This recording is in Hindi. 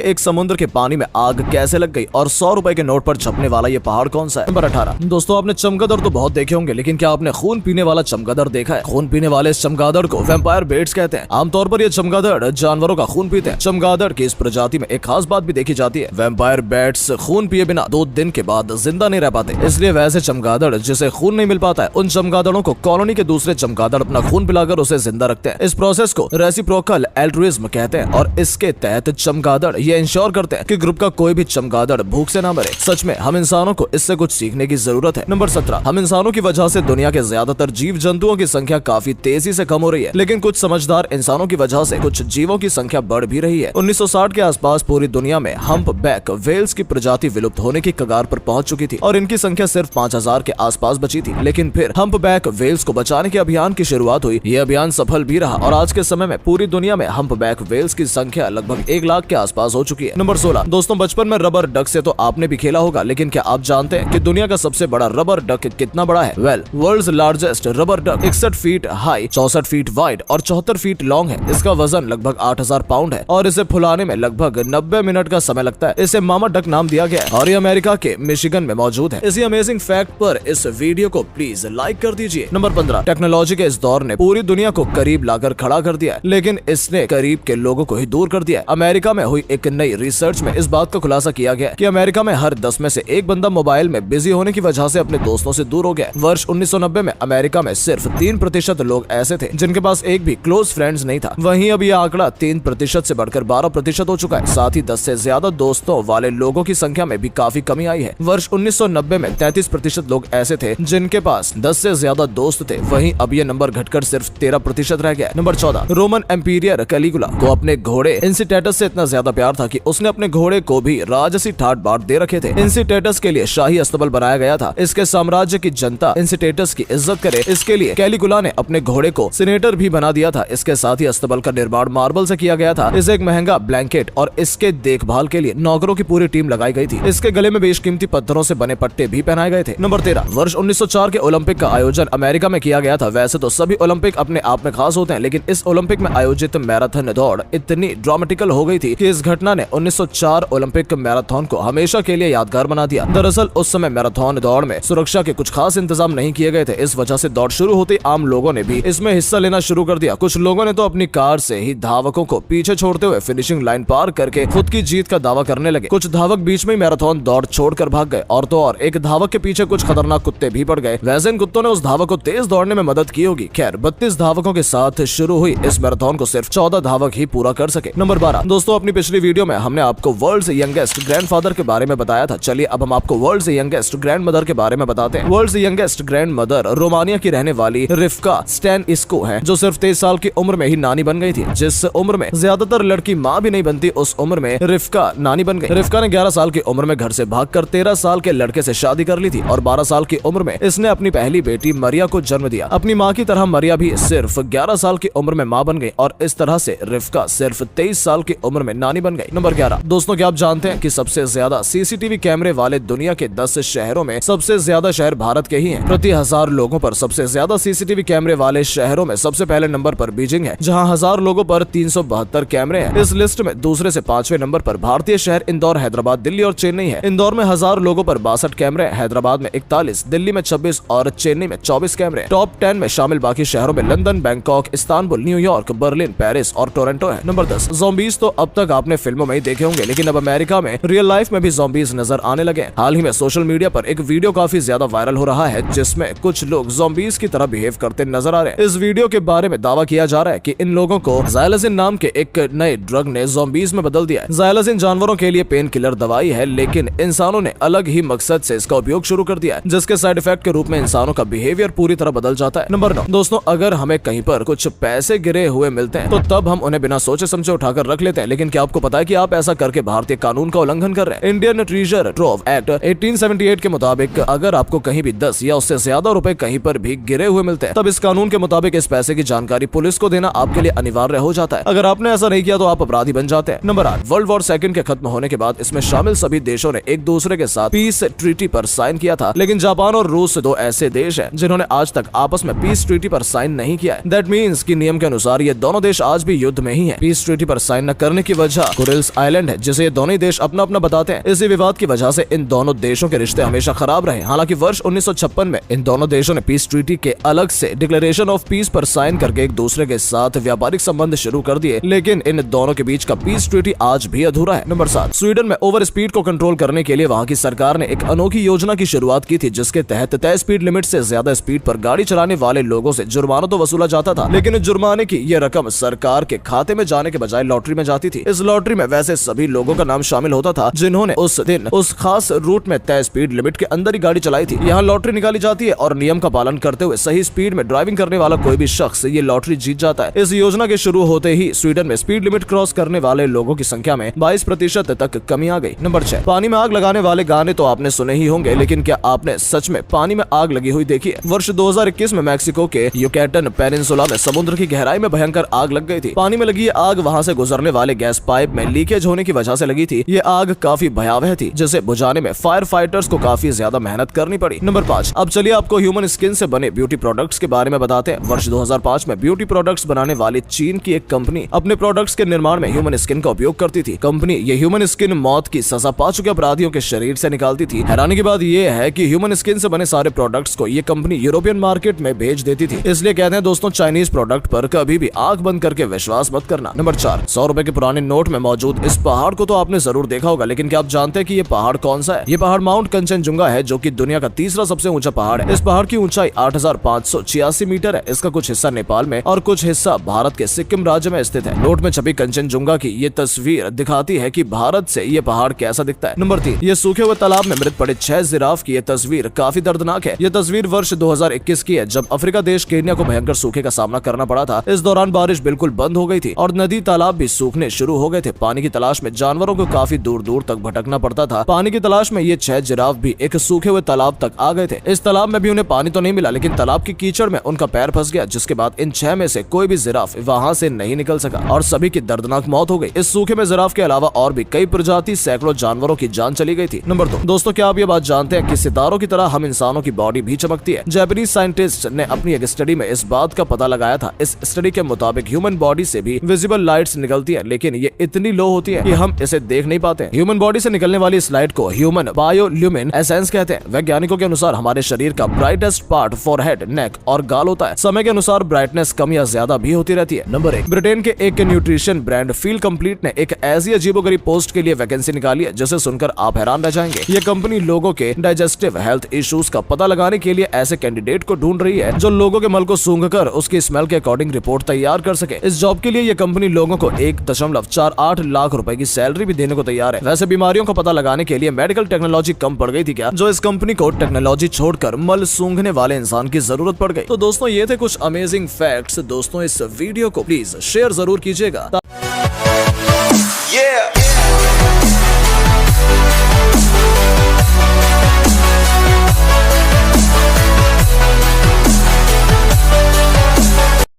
एक समुद्र के पानी में आग कैसे लग गई और 100 रुपए के नोट पर छपने वाला ये पहाड़ कौन सा है? नंबर 18। दोस्तों आपने चमगादड़ तो बहुत देखे होंगे, लेकिन क्या आपने खून पीने वाला चमगादड़ देखा है? खून पीने वाले इस चमगादड़ को वैम्पायर बेट्स कहते हैं। आमतौर पर ये चमगादड़ जानवरों का खून पीते हैं। चमगादड़ की इस प्रजाति में एक खास बात भी देखी जाती है, वैम्पायर बेट्स खून पिए बिना 2 दिन के बाद जिंदा नहीं रह पाते। इसलिए वैसे चमगादड़ जिसे खून नहीं मिल पाता है, उन चमगादड़ों को कॉलोनी के दूसरे चमगादड़ अपना खून पिलाकर उसे जिंदा रखते हैं। इस प्रोसेस को रेसिप्रोकल एल्ट्रुइज्म कहते हैं और इसके तहत चमगादड़ ये इंश्योर करते हैं कि ग्रुप का कोई भी चमगादड़ भूख से ना मरे। सच में हम इंसानों को इससे कुछ सीखने की जरूरत है। नंबर 17। हम इंसानों की वजह से दुनिया के ज्यादातर जीव जंतुओं की संख्या काफी तेजी से कम हो रही है, लेकिन कुछ समझदार इंसानों की वजह से कुछ जीवों की संख्या बढ़ भी रही है। 1960 के आसपास पूरी दुनिया में हम्पबैक व्हेल्स की प्रजाति विलुप्त होने की कगार पर पहुंच चुकी थी और इनकी संख्या सिर्फ 5000 के आसपास बची थी। लेकिन फिर हम्पबैक व्हेल्स को बचाने के अभियान की शुरुआत हुई। ये अभियान सफल भी रहा और आज के समय में पूरी दुनिया में हम्पबैक व्हेल्स की संख्या लगभग 1 लाख के आसपास हो चुकी है। नंबर 16। दोस्तों बचपन में रबर डक से तो आपने भी खेला होगा, लेकिन क्या आप जानते हैं कि दुनिया का सबसे बड़ा रबर डक कितना बड़ा है? World's largest rubber duck 61 feet high, 64 feet wide और 74 फीट लॉन्ग है। इसका वजन लगभग 8000 पाउंड है और इसे फुलाने में लगभग 90 मिनट का समय लगता है। इसे मामा डक नाम दिया गया है और ये अमेरिका के मिशिगन में मौजूद है। इसी अमेजिंग फैक्ट पर इस वीडियो को प्लीज लाइक कर दीजिए। नंबर 15। टेक्नोलॉजी के इस दौर ने पूरी दुनिया को करीब लाकर खड़ा कर दिया है, लेकिन इसने करीब के लोगों को ही दूर कर दिया है। अमेरिका में हुई एक नई रिसर्च में इस बात का खुलासा किया गया कि अमेरिका में हर 10 में से एक बंदा मोबाइल में बिजी होने की वजह से अपने दोस्तों से दूर हो गया। वर्ष 1990 में अमेरिका में सिर्फ 3% लोग ऐसे थे जिनके पास एक भी क्लोज फ्रेंड्स नहीं था। वहीं अब यह आंकड़ा 3% से बढ़कर 12% हो चुका है। साथ ही 10 से ज्यादा दोस्तों वाले लोगों की संख्या में भी काफी कमी आई है। वर्ष 1990 में 33% लोग ऐसे थे जिनके पास 10 से ज्यादा दोस्त थे। वहीं अब यह नंबर घटकर सिर्फ 13% रह गया। नंबर 14। रोमन एम्पीरियर कैलिगुला को अपने घोड़े इंसिटेटस से इतना ज्यादा प्यार था कि उसने अपने घोड़े को भी राजसी ठाट बाट दे रखे थे। इंसिटेटस के लिए शाही अस्तबल बनाया गया था। इसके साम्राज्य की जनता इंसिटेटस की इज्जत करे, इसके लिए कैलिगुला ने अपने घोड़े को सीनेटर भी बना दिया था। इसके साथ ही अस्तबल का निर्माण मार्बल से किया गया था। इसे एक महंगा ब्लैंकेट और इसके देखभाल के लिए नौकरों की पूरी टीम लगाई गई थी। इसके गले में बेशकीमती पत्थरों से बने पट्टे भी पहनाए गए थे। नंबर 13। वर्ष 1904 के ओलंपिक का आयोजन अमेरिका में किया गया था। वैसे तो सभी ओलंपिक अपने आप में खास होते हैं, लेकिन इस ओलंपिक में आयोजित मैराथन दौड़ इतनी ड्रामेटिकल हो गई थी कि इस घटना ने 1904 ओलंपिक मैराथन को हमेशा के लिए यादगार बना दिया। दरअसल उस समय मैराथन दौड़ में सुरक्षा के कुछ खास इंतजाम नहीं किए गए थे। इस वजह से दौड़ शुरू होते आम लोगों ने भी इसमें हिस्सा लेना शुरू कर दिया। कुछ लोगों ने तो अपनी कार से ही धावकों को पीछे छोड़ते हुए फिनिशिंग लाइन पार करके खुद की जीत का दावा करने लगे। कुछ धावक बीच में मैराथन दौड़ छोड़कर भाग गए और तो और एक धावक के पीछे कुछ खतरनाक कुत्ते भी पड़ गए। वैसे इन कुत्तों ने उस धावक को तेज दौड़ने में मदद की होगी। खैर 32 धावकों के साथ शुरू हुई इस मैराथन को सिर्फ 14 धावक ही पूरा कर सके। नंबर 12। दोस्तों अपनी पिछली वीडियो में हमने आपको वर्ल्ड्स यंगेस्ट ग्रैंडफादर के बारे में बताया था। चलिए अब हम आपको वर्ल्ड्स यंगेस्ट ग्रैंडमदर के बारे में बताते हैं। वर्ल्ड्स यंगेस्ट ग्रैंडमदर रोमानिया की रहने वाली रिफ्का स्टैनिस्को है, जो सिर्फ 23 साल की उम्र में ही नानी बन गई थी। जिस उम्र में ज्यादातर लड़की माँ भी नहीं बनती, उस उम्र में रिफ्का नानी बन गई। रिफ्का ने 11 साल की उम्र में घर से भागकर 13 साल के लड़के से शादी कर ली थी और 12 साल की उम्र में इसने अपनी पहली बेटी मरिया को जन्म दिया। अपनी माँ की तरह मरिया भी सिर्फ 11 साल की उम्र में माँ बन गई और इस तरह से रिफ्का सिर्फ 23 साल की उम्र में नानी बन गई। नंबर 11। दोस्तों क्या आप जानते हैं कि सबसे ज्यादा सीसीटीवी कैमरे वाले दुनिया के 10 शहरों में सबसे ज्यादा शहर भारत के ही हैं। प्रति 1000 लोगों पर सबसे ज्यादा सीसीटीवी कैमरे वाले शहरों में सबसे पहले नंबर पर बीजिंग है, जहां 1000 लोगों पर 372 कैमरे हैं। इस लिस्ट में दूसरे से 5वें नंबर पर भारतीय शहर इंदौर, हैदराबाद, दिल्ली और चेन्नई है। इंदौर में 1000 लोगों पर 62 कैमरे, हैदराबाद में 41, दिल्ली में 26 और चेन्नई में 24 कैमरे। टॉप 10 में शामिल बाकी शहरों में London, Bangkok, Istanbul, New York, Berlin, Paris और टोरंटो है। नंबर 10। ज़ॉम्बीज तो अब तक आपने फिल्मों में ही देखे होंगे, लेकिन अब अमेरिका में रियल लाइफ में भी ज़ॉम्बीज नजर आने लगे। हाल ही में सोशल मीडिया पर एक वीडियो काफी ज्यादा वायरल हो रहा है, जिसमें कुछ लोग ज़ॉम्बीज की तरह बिहेव करते नजर आ रहे हैं। इस वीडियो के बारे में दावा किया जा रहा है कि इन लोगों को ज़ाइलज़िन नाम के एक नए ड्रग ने ज़ॉम्बीज में बदल दिया है। ज़ाइलज़िन जानवरों के लिए पेन किलर दवाई है, लेकिन इंसानों ने अलग ही मकसद से इसका उपयोग शुरू कर दिया है, जिसके साइड इफेक्ट के रूप में इंसानों का बिहेवियर पूरी तरह बदल जाता है। नंबर 9। दोस्तों अगर हमें कहीं पर कुछ पैसे गिरे हुए मिलते हैं तो तब हम उन्हें बिना सोचे समझे उठाकर रख लेते हैं, लेकिन क्या आपको पता है कि आप ऐसा करके भारतीय कानून का उल्लंघन कर रहे हैं? इंडियन ट्रेजर ट्रोव एक्ट 1878 के मुताबिक अगर आपको कहीं भी 10 या उससे ज्यादा रुपए कहीं पर भी गिरे हुए मिलते हैं, तब इस कानून के मुताबिक इस पैसे की जानकारी पुलिस को देना आपके लिए अनिवार्य हो जाता है। अगर आपने ऐसा नहीं किया तो आप अपराधी बन जाते हैं। नंबर 8। वर्ल्ड वॉर सेकंड के खत्म होने के बाद इसमें शामिल सभी देशों ने एक दूसरे के साथ पीस ट्रीटी पर साइन किया था, लेकिन जापान और रूस 2 ऐसे देश हैं जिन्होंने आज तक आपस में पीस ट्रीटी पर साइन नहीं किया है। दैट मीन्स कि नियम के अनुसार ये दोनों देश आज भी युद्ध में ही हैं। पीस ट्रीटी पर साइन न करने की वजह विल्स आइलैंड है, जिसे ये दोनों ही देश अपना अपना बताते हैं। इसी विवाद की वजह से इन दोनों देशों के रिश्ते हमेशा खराब रहे। हालांकि वर्ष 1956 में इन दोनों देशों ने पीस ट्रीटी के अलग से डिक्लेरेशन ऑफ पीस पर साइन करके एक दूसरे के साथ व्यापारिक संबंध शुरू कर दिए, लेकिन इन दोनों के बीच का पीस ट्रीटी आज भी अधूरा है। नंबर 7, स्वीडन में ओवर स्पीड को कंट्रोल करने के लिए वहां की सरकार ने एक अनोखी योजना की शुरुआत की थी, जिसके तहत तय स्पीड लिमिट से ज्यादा स्पीड पर गाड़ी चलाने वाले लोगों से जुर्माना तो वसूला जाता था, लेकिन जुर्माने की ये रकम सरकार के खाते में जाने के बजाय लॉटरी में जाती थी। इस लॉटरी में वैसे सभी लोगों का नाम शामिल होता था जिन्होंने उस दिन उस खास रूट में तय स्पीड लिमिट के अंदर ही गाड़ी चलाई थी। यहाँ लॉटरी निकाली जाती है और नियम का पालन करते हुए सही स्पीड में ड्राइविंग करने वाला कोई भी शख्स ये लॉटरी जीत जाता है। इस योजना के शुरू होते ही स्वीडन में स्पीड लिमिट क्रॉस करने वाले लोगों की संख्या में 22% तक कमी आ गई। नंबर 6, पानी में आग लगाने वाले गाने तो आपने सुने ही होंगे, लेकिन क्या आपने सच में पानी में आग लगी हुई देखी है? वर्ष 2021 में मैक्सिको के युकैटन पेनिनसुला में समुद्र की गहराई में भयंकर आग लग गई थी। पानी में लगी आग वहां से गुजरने वाले गैस पाइप में लीकेज होने की वजह से लगी थी। ये आग काफी भयावह थी, जिसे बुझाने में फायर फाइटर्स को काफी ज्यादा मेहनत करनी पड़ी। नंबर 5, अब चलिए आपको ह्यूमन स्किन से बने ब्यूटी प्रोडक्ट्स के बारे में बताते हैं। वर्ष 2005 में ब्यूटी प्रोडक्ट्स बनाने वाली चीन की एक कंपनी अपने प्रोडक्ट्स के निर्माण में ह्यूमन स्किन का उपयोग करती थी। कंपनी ये ह्यूमन स्किन मौत की सजा पा चुके अपराधियों के शरीर से निकालती थी। हैरानी की बात ये है कि ह्यूमन स्किन से बने सारे प्रोडक्ट्स को ये कंपनी यूरोपियन मार्केट में भेज देती थी। इसलिए कहते हैं दोस्तों, चाइनीज प्रोडक्ट पर कभी भी आंख बंद करके विश्वास मत करना। नंबर 4, 100 रुपए के पुराने नोट में मौजूद इस पहाड़ को तो आपने जरूर देखा होगा, लेकिन क्या आप जानते हैं कि ये पहाड़ कौन सा है? ये पहाड़ माउंट कंचनजुंगा है, जो कि दुनिया का तीसरा सबसे ऊंचा पहाड़ है। इस पहाड़ की ऊंचाई 8586 मीटर है। इसका कुछ हिस्सा नेपाल में और कुछ हिस्सा भारत के सिक्किम राज्य में स्थित है। नोट में छपी कंचनजुंगा की ये तस्वीर दिखाती है कि भारत से ये पहाड़ कैसा दिखता है। नंबर 3, ये सूखे हुए तालाब में मृत पड़े 6 जिराफ की ये तस्वीर काफी दर्दनाक है। ये तस्वीर वर्ष 2021 की है, जब अफ्रीका देश केन्या को भयंकर सूखे का सामना करना पड़ा था। इस दौरान बारिश बिल्कुल बंद हो गई थी और नदी तालाब भी सूखने शुरू हो गए थे। पानी की तलाश में जानवरों को काफी दूर दूर तक भटकना पड़ता था। पानी की तलाश में ये 6 जिराफ भी एक सूखे हुए तालाब तक आ गए थे। इस तालाब में भी उन्हें पानी तो नहीं मिला, लेकिन तालाब की कीचड़ में उनका पैर फंस गया, जिसके बाद इन 6 में से कोई भी जिराफ वहाँ से नहीं निकल सका और सभी की दर्दनाक मौत हो गई। इस सूखे में जिराफ के अलावा और भी कई प्रजाति सैकड़ों जानवरों की जान चली गई थी। नंबर 2, दोस्तों क्या आप ये बात जानते हैं कि सितारों की तरह हम इंसानों की बॉडी भी चमकती है? जापानीज साइंटिस्ट ने अपनी एक स्टडी में इस बात का पता लगाया था। इस स्टडी के मुताबिक ह्यूमन बॉडी से भी विजिबल लाइट्स निकलती है, लेकिन ये इतनी लो होती है कि हम इसे देख नहीं पाते। ह्यूमन बॉडी से निकलने वाली इस लाइट को ह्यूमन बायोल्यूमिन एसेंस कहते हैं। वैज्ञानिकों के अनुसार हमारे शरीर का ब्राइटेस्ट पार्ट फोरहेड, नेक और गाल होता है। समय के अनुसार ब्राइटनेस कम या ज्यादा भी होती रहती है। नंबर 1, ब्रिटेन के एक न्यूट्रिशन ब्रांड फील कंप्लीट ने एक ऐसी अजीबोगरीब पोस्ट के लिए वैकेंसी निकाली है जिसे सुनकर आप हैरान रह जाएंगे। ये कंपनी लोगों के डाइजेस्टिव हेल्थ इश्यूज का पता लगाने के लिए ऐसे कैंडिडेट को ढूंढ रही है जो लोगों के मल को सूंघकर उसकी स्मेल के अकॉर्डिंग रिपोर्ट तैयार कर सके। इस जॉब के लिए ये कंपनी लोगों को 1.48 लाख रुपए की सैलरी भी देने को तैयार है। वैसे बीमारियों का पता लगाने के लिए मेडिकल टेक्नोलॉजी कम पड़ गई थी क्या, जो इस कंपनी को टेक्नोलॉजी छोड़कर मल सूंघने वाले इंसान की जरूरत पड़ गई? तो दोस्तों ये थे कुछ अमेजिंग फैक्ट्स। दोस्तों इस वीडियो को प्लीज शेयर जरूर कीजिएगा।